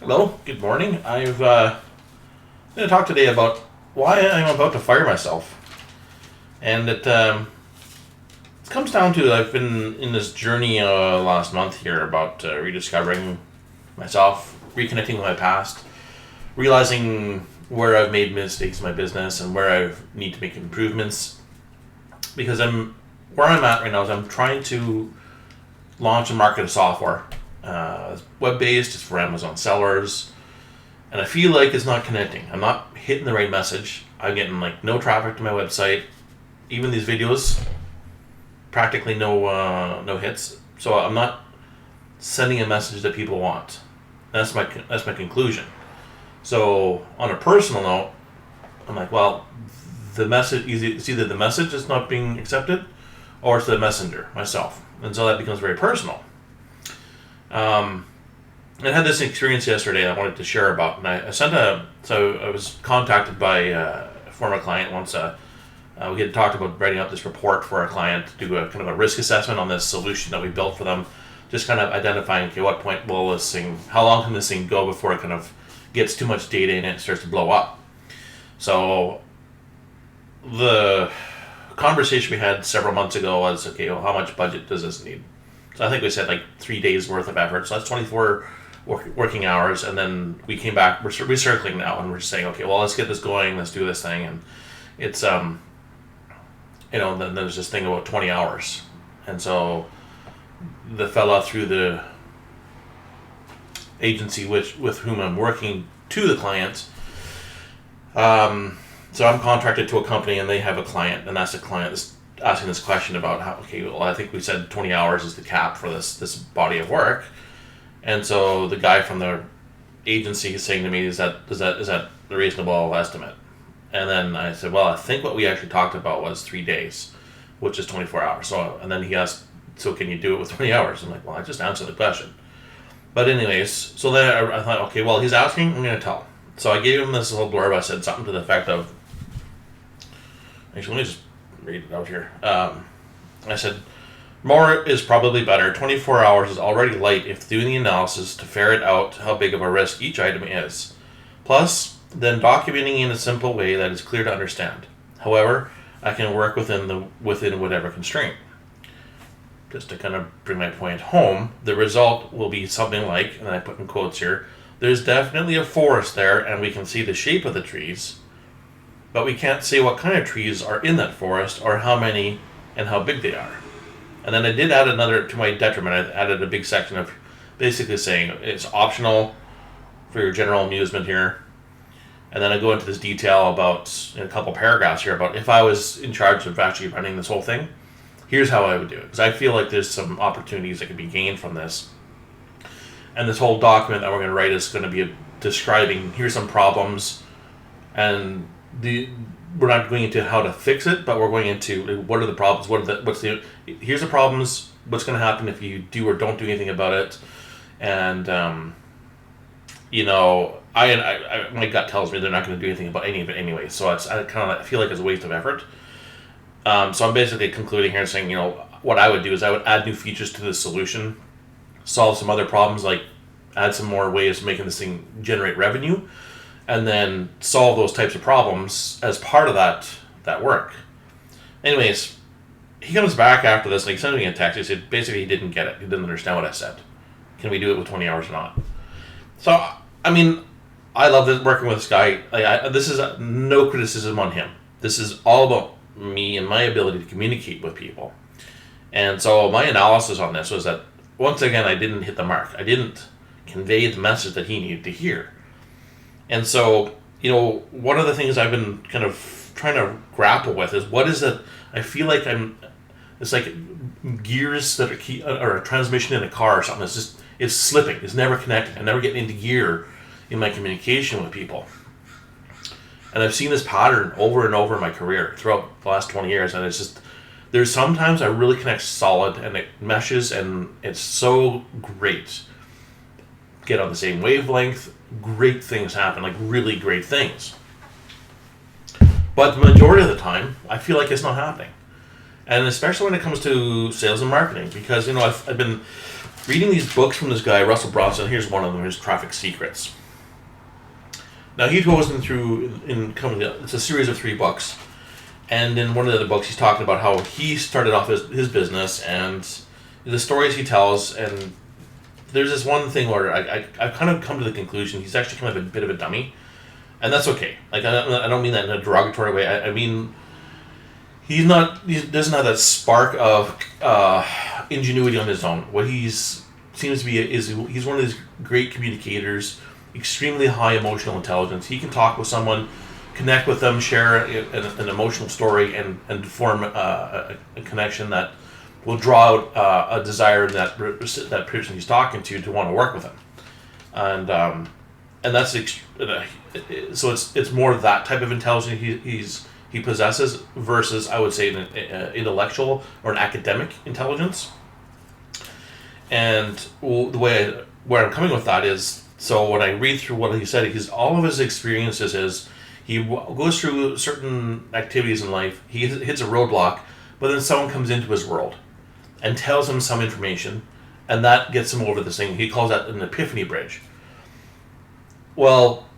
Hello, good morning. I'm going to talk today about why I'm about to fire myself. And it comes down to I've been in this journey last month here about rediscovering myself, reconnecting with my past, realizing where I've made mistakes in my business and where I need to make improvements. Because where I'm at right now is I'm trying to launch and market a software. Web based, it's for Amazon sellers, and I feel like it's not connecting. I'm not hitting the right message. I'm getting like no traffic to my website. Even these videos, practically no hits. So I'm not sending a message that people want. That's my conclusion. So on a personal note, I'm like, well, the message it's either the message that's not being accepted, or it's the messenger myself, and so that becomes very personal. I had this experience yesterday I wanted to share about, and so I was contacted by a former client once. We had talked about writing up this report for our client to do a kind of a risk assessment on this solution that we built for them, just kind of identifying, okay, what point will this thing, how long can this thing go before it kind of gets too much data in it and starts to blow up. So the conversation we had several months ago was, okay, well, how much budget does this need? So I think we said like 3 days worth of effort. So that's 24 working hours. And then we came back, we're recircling now, and we're just saying, okay, well, let's get this going. Let's do this thing. And it's, then there's this thing about 20 hours. And so the fella through the agency with whom I'm working to the client, so I'm contracted to a company and they have a client, and that's the client that's asking this question about how, okay, well, I think we said 20 hours is the cap for this body of work. And so the guy from the agency is saying to me, is that a reasonable estimate? And then I said, well, I think what we actually talked about was 3 days, which is 24 hours. So, and then he asked, so can you do it with 20 hours? I'm like, well, I just answered the question. But anyways, so then I thought, okay, well, he's asking, I'm going to tell. So I gave him this little blurb. I said something to the effect of, actually, let me just read it out here. I said, more is probably better. 24 hours is already light if doing the analysis to ferret out how big of a risk each item is. Plus, then documenting in a simple way that is clear to understand. However, I can work within whatever constraint. Just to kind of bring my point home, the result will be something like, and I put in quotes here, there's definitely a forest there and we can see the shape of the trees, but we can't say what kind of trees are in that forest or how many and how big they are. And then I did add another, to my detriment, I added a big section of basically saying it's optional for your general amusement here. And then I go into this detail about, in a couple paragraphs here, about if I was in charge of actually running this whole thing, here's how I would do it. Because I feel like there's some opportunities that can be gained from this. And this whole document that we're going to write is going to be describing, here's some problems, and we're not going into how to fix it, but we're going into what are the problems, here's the problems, what's going to happen if you do or don't do anything about it. And my gut tells me they're not going to do anything about any of it anyway, so I feel like it's a waste of effort. So I'm basically concluding here and saying, what I would do is I would add new features to the solution, solve some other problems, like add some more ways of making this thing generate revenue, and then solve those types of problems as part of that work. Anyways, he comes back after this and he sends me a text. He said basically he didn't get it. He didn't understand what I said. Can we do it with 20 hours or not? So, I mean, I love working with this guy. This is no criticism on him. This is all about me and my ability to communicate with people. And so my analysis on this was that, once again, I didn't hit the mark. I didn't convey the message that he needed to hear. And so, one of the things I've been kind of trying to grapple with is what is it? I feel like it's like gears that are or a transmission in a car or something. It's slipping. It's never connecting. I'm never getting into gear in my communication with people. And I've seen this pattern over and over in my career throughout the last 20 years. And it's just, there's sometimes I really connect solid and it meshes and it's so great. Get on the same wavelength, great things happen, like really great things. But the majority of the time, I feel like it's not happening. and especially when it comes to sales and marketing, because I've been reading these books from this guy Russell Brunson. Here's one of them: his Traffic Secrets. Now he goes through it's a series of 3 books, and in one of the other books he's talking about how he started off his business and the stories he tells. And there's this one thing where I've kind of come to the conclusion he's actually kind of a bit of a dummy, and that's okay. Like I don't mean that in a derogatory way. I mean he doesn't have that spark of ingenuity on his own. What he's seems to be is he's one of these great communicators, extremely high emotional intelligence. He can talk with someone, connect with them, share an emotional story, and form a connection that will draw out a desire in that person he's talking to want to work with him, and that's so it's more that type of intelligence he possesses versus, I would say, an intellectual or an academic intelligence. And where I'm coming with that is, so when I read through what he said, all of his experiences is he goes through certain activities in life, he hits a roadblock, but then someone comes into his world and tells him some information, and that gets him over this thing. He calls that an epiphany bridge. Well,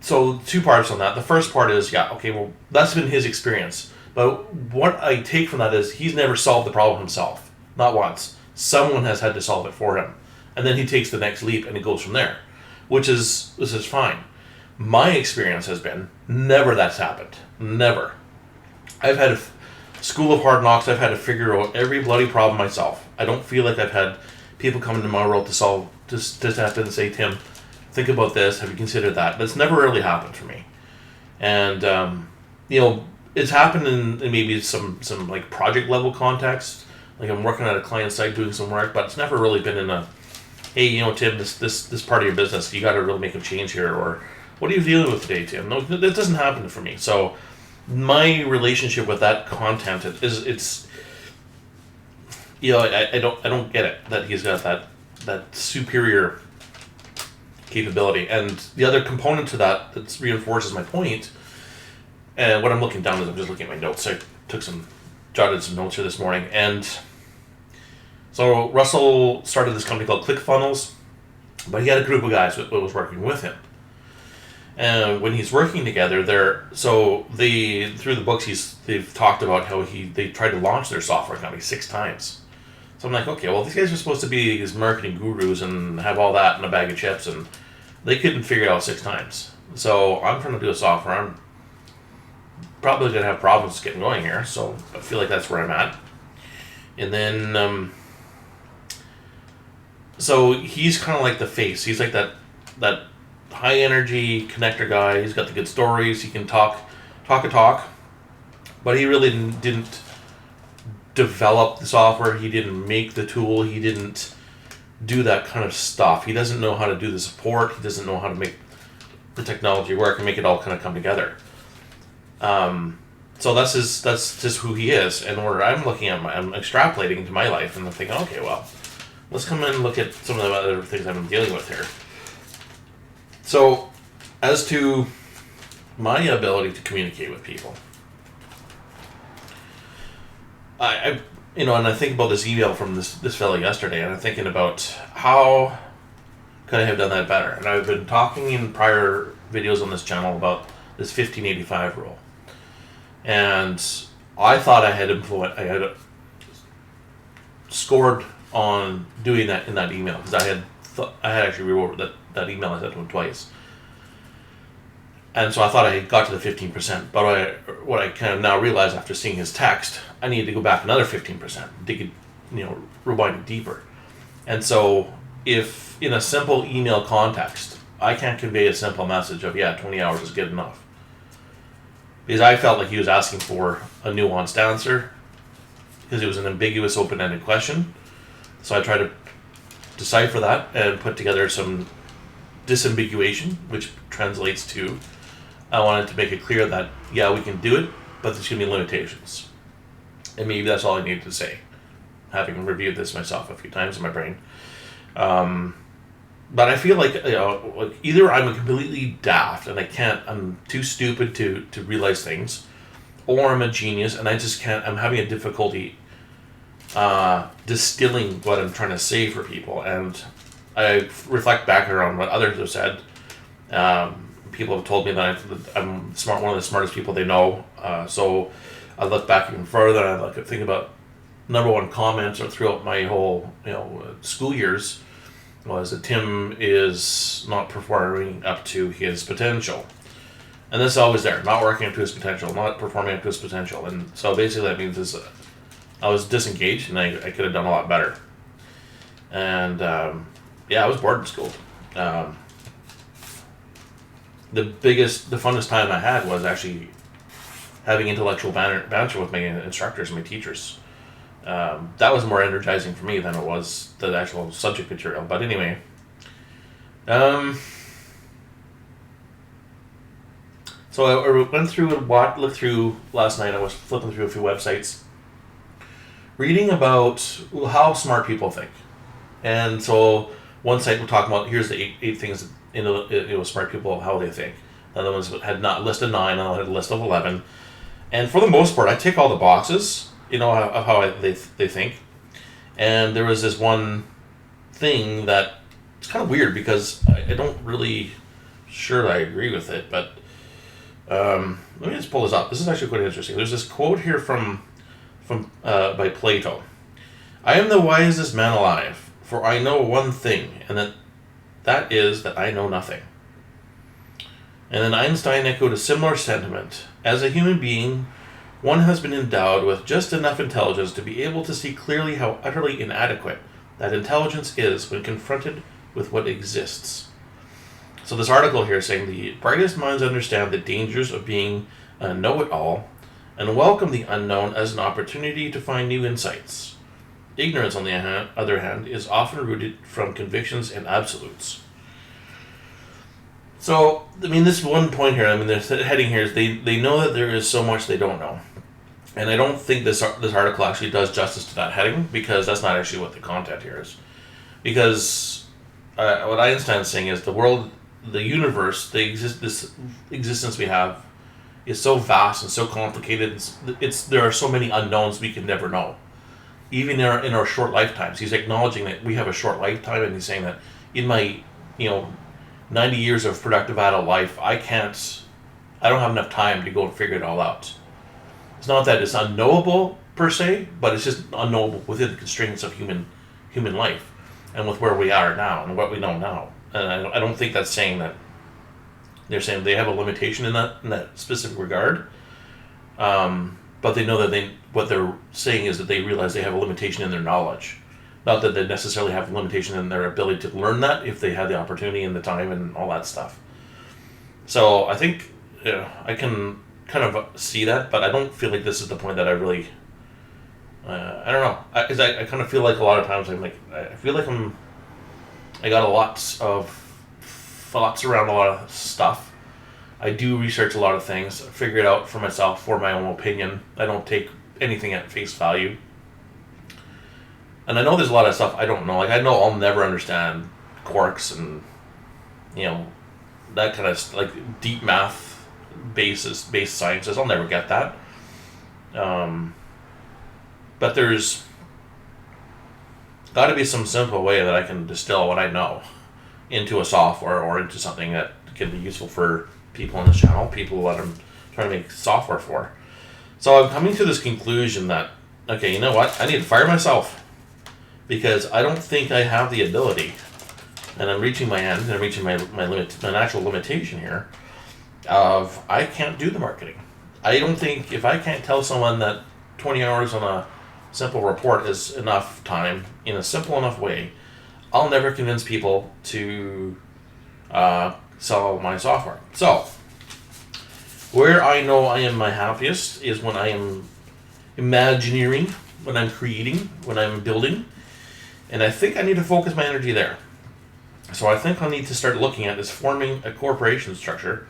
so 2 parts on that. The first part is, well, that's been his experience. But what I take from that is he's never solved the problem himself. Not once. Someone has had to solve it for him. And then he takes the next leap and it goes from there. This is fine. My experience has been, never that's happened. Never. I've had a school of hard knocks. I've had to figure out every bloody problem myself. I don't feel like I've had people come into my world to solve, just have to say, Tim, think about this. Have you considered that? That's never really happened for me. And, it's happened in maybe some like project level context. Like I'm working at a client site doing some work, but it's never really been in a, hey, Tim, this part of your business, you got to really make a change here, or what are you dealing with today, Tim? No, that doesn't happen for me. So my relationship with that content it's I don't get it that he's got that superior capability. And the other component to that reinforces my point, and what I'm looking down is I'm just looking at my notes. I jotted some notes here this morning, and so Russell started this company called ClickFunnels, but he had a group of guys that was working with him. And when he's working together, through the books they've talked about how they tried to launch their software company 6 times. So I'm like, okay, well, these guys are supposed to be these marketing gurus and have all that in a bag of chips, and they couldn't figure it out 6 times. So I'm trying to do a software. I'm probably going to have problems getting going here, so I feel like that's where I'm at. And then, so he's kind of like the face. He's like that high energy connector guy. He's got the good stories. He can talk a talk, but he really didn't develop the software. He didn't make the tool. He didn't do that kind of stuff. He doesn't know how to do the support. He doesn't know how to make the technology work and make it all kind of come together. So that's just who he is. And where I'm looking at I'm extrapolating into my life, and I'm thinking, okay, well, let's come in and look at some of the other things I've been dealing with here. So, as to my ability to communicate with people, I and I think about this email from this fellow yesterday, and I'm thinking about how could I have done that better. And I've been talking in prior videos on this channel about this 1585 rule, and I thought I had scored on doing that in that email, because I had actually rewrote that email. I sent to him twice, and so I thought I had got to the 15%. But what I kind of now realize after seeing his text, I need to go back another 15%, dig it, rewind it deeper. And so, if in a simple email context, I can't convey a simple message of 20 hours is good enough, because I felt like he was asking for a nuanced answer, because it was an ambiguous, open-ended question. So I tried to decipher that and put together some disambiguation, which translates to, I wanted to make it clear that, we can do it, but there's going to be limitations. And maybe that's all I needed to say, having reviewed this myself a few times in my brain. But I feel like, either I'm completely daft and I'm too stupid to realize things, or I'm a genius, and I just can't. I'm having a difficulty distilling what I'm trying to say for people, and I reflect back around what others have said. People have told me that I'm smart, one of the smartest people they know. So I look back even further, and I think about number one comments or throughout my whole school years was that Tim is not performing up to his potential. And this is always there, not working up to his potential, not performing up to his potential. And so basically that means I was disengaged, and I could have done a lot better. And I was bored in school. The funnest time I had was actually having intellectual banter with my instructors and my teachers. That was more energizing for me than it was the actual subject material. But anyway, so I went through and looked through last night. I was flipping through a few websites, reading about how smart people think. And so one site will talk about, here's the eight things smart people, how they think. The other ones had not listed 9, and I had a list of 11. And for the most part, I tick all the boxes, of how they think. And there was this one thing that it's kind of weird because I don't really sure that I agree with it, but let me just pull this up. This is actually quite interesting. There's this quote here from by Plato. I am the wisest man alive, for I know one thing, and that is that I know nothing. And then Einstein echoed a similar sentiment. As a human being, one has been endowed with just enough intelligence to be able to see clearly how utterly inadequate that intelligence is when confronted with what exists. So this article here is saying the brightest minds understand the dangers of being a know-it-all and welcome the unknown as an opportunity to find new insights. Ignorance, on the other hand, is often rooted from convictions and absolutes. So, this one point here, the heading here is they know that there is so much they don't know. And I don't think this article actually does justice to that heading, because that's not actually what the content here is. Because what Einstein's saying is the world, the universe, this existence we have is so vast and so complicated. There are so many unknowns we can never know. Even in our short lifetimes. He's acknowledging that we have a short lifetime, and he's saying that in my 90 years of productive adult life, I don't have enough time to go and figure it all out. It's not that it's unknowable per se, but it's just unknowable within the constraints of human life and with where we are now and what we know now. And I don't think that's saying that they're saying they have a limitation in that specific regard. But they know that what they're saying is that they realize they have a limitation in their knowledge. Not that they necessarily have a limitation in their ability to learn that if they had the opportunity and the time and all that stuff. So I think I can kind of see that, but I don't feel like this is the point that I really... I don't know. I kind of feel like a lot of times I feel like I got a lot of thoughts around a lot of stuff. I do research a lot of things, figure it out for myself, for my own opinion. I don't take anything at face value. And I know there's a lot of stuff I don't know. Like, I know I'll never understand quarks and, that kind of, deep math based sciences. I'll never get that. But there's got to be some simple way that I can distill what I know into a software or into something that can be useful for people on this channel, people that I'm trying to make software for. So I'm coming to this conclusion that, okay, you know what? I need to fire myself, because I don't think I have the ability, and I'm reaching my end, and I'm reaching my natural limitation here, of I can't do the marketing. I don't think, if I can't tell someone that 20 hours on a simple report is enough time in a simple enough way, I'll never convince people to sell my software. So, where I know I am my happiest is when I am imagineering, when I'm creating, when I'm building, and I think I need to focus my energy there. So I think I need to start looking at is forming a corporation structure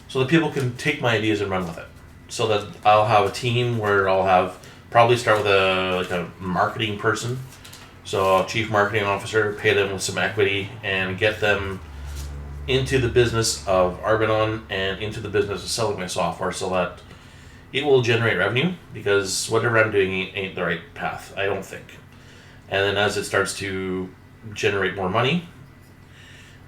so that people can take my ideas and run with it. So that I'll have a team where I'll probably start with a marketing person, so a chief marketing officer, pay them with some equity, and get them into the business of Argonon and into the business of selling my software, so that it will generate revenue because whatever I'm doing ain't the right path, I don't think. And then as it starts to generate more money,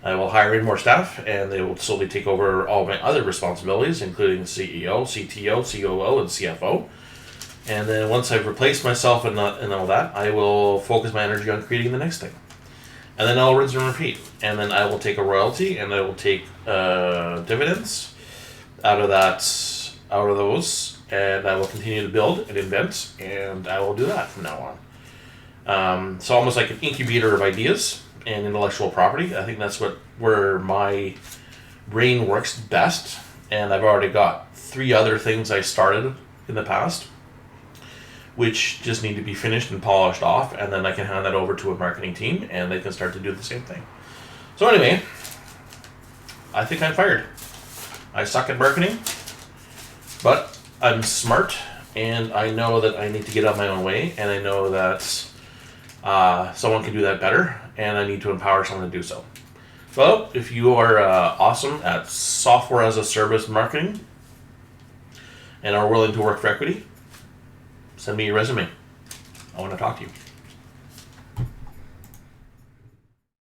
I will hire in more staff, and they will slowly take over all my other responsibilities, including CEO, CTO, COO, and CFO. And then once I've replaced myself and all that, I will focus my energy on creating the next thing. And then I'll rinse and repeat. And then I will take a royalty, and I will take dividends out of those, and I will continue to build and invent, and I will do that from now on. So almost like an incubator of ideas and intellectual property. I think that's where my brain works best. And I've already got 3 other things I started in the past, which just need to be finished and polished off, and then I can hand that over to a marketing team, and they can start to do the same thing. So anyway, I think I'm fired. I suck at marketing, but I'm smart, and I know that I need to get out my own way, and I know that someone can do that better, and I need to empower someone to do so. So if you are awesome at software as a service marketing and are willing to work for equity, send me your resume. I want to talk to you.